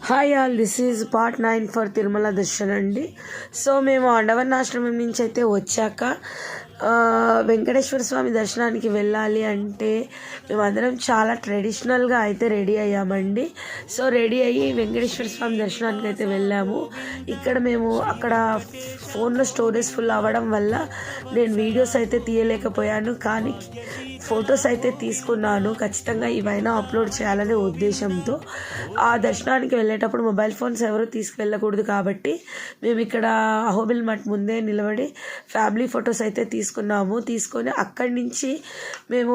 Hi all, this is part 9 for Tirumala Darshan అండి. So మేము అండవన్నాశ్రమం నుంచి అయితే వచ్చాక వెంకటేశ్వర స్వామి దర్శనానికి వెళ్ళాలి అంటే మేమందరం చాలా ట్రెడిషనల్గా అయితే రెడీ అయ్యామండి. సో రెడీ అయ్యి వెంకటేశ్వర స్వామి దర్శనానికి అయితే వెళ్ళాము. ఇక్కడ మేము అక్కడ ఫోన్లో స్టోరేజ్ ఫుల్ అవ్వడం వల్ల నేను వీడియోస్ అయితే తీయలేకపోయాను, కానీ ఫొటోస్ అయితే తీసుకున్నాను. ఖచ్చితంగా ఇవైనా అప్లోడ్ చేయాలనే ఉద్దేశంతో ఆ దర్శనానికి వెళ్ళేటప్పుడు మొబైల్ ఫోన్స్ ఎవరు తీసుకువెళ్ళకూడదు కాబట్టి మేము ఇక్కడ అహోబిల్ మఠ్ ముందే నిలబడి ఫ్యామిలీ ఫొటోస్ అయితే తీసుకొని అక్కడి నుంచి మేము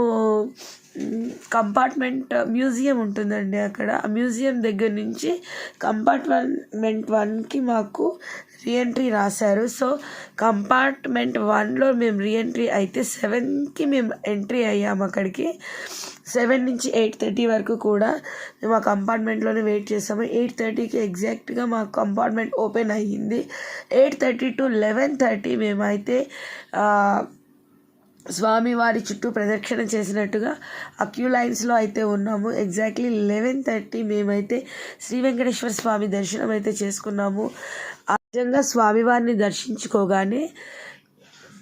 కంపార్ట్మెంట్ మ్యూజియం ఉంటుందండి, అక్కడ మ్యూజియం దగ్గర నుంచి కంపార్ట్మెంట్ 1కి మాకు రీఎంట్రీ రాశారు. సో కంపార్ట్మెంట్ 1లో మేము రీఎంట్రీ అయితే 7కి మేము ఎంట్రీ అయ్యాము. అక్కడికి 7 నుంచి 8:30 వరకు కూడా మేము ఆ కంపార్ట్మెంట్లోనే వెయిట్ చేసాము. 8:30కి ఎగ్జాక్ట్గా మా కంపార్ట్మెంట్ ఓపెన్ అయ్యింది. 8:30 to 11:30 మేమైతే స్వామివారి చుట్టూ ప్రదక్షిణ చేసినట్టుగా ఆ క్యూ లైన్స్లో అయితే ఉన్నాము. ఎగ్జాక్ట్లీ 11:30 మేమైతే శ్రీ వెంకటేశ్వర స్వామి దర్శనం అయితే చేసుకున్నాము. నిజంగా స్వామివారిని దర్శించుకోగానే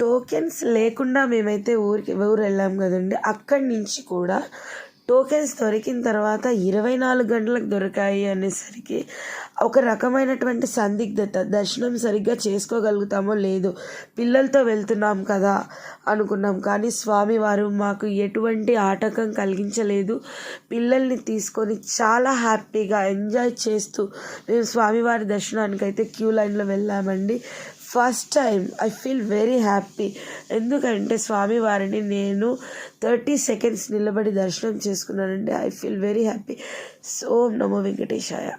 టోకెన్స్ లేకుండా మేమైతే ఊరు వెళ్ళాం కదండి. అక్కడి నుంచి కూడా టోకెన్స్ దొరికిన తర్వాత 24 గంటలకు దొరికాయి అనేసరికి ఒక రకమైనటువంటి సందిగ్ధత, దర్శనం సరిగ్గా చేసుకోగలుగుతామో లేదో, పిల్లలతో వెళ్తున్నాం కదా అనుకున్నాం, కానీ స్వామివారు మాకు ఎటువంటి ఆటంకం కలిగించలేదు. పిల్లల్ని తీసుకొని చాలా హ్యాపీగా ఎంజాయ్ చేస్తూ మేము స్వామివారి దర్శనానికి అయితే క్యూ లైన్లో వెళ్ళామండి. First time I feel very happy, ఎందుకంటే స్వామివారిని నేను 30 seconds నిలబడి దర్శనం చేసుకున్నానండి. I feel very happy. So Namo Venkatesaya.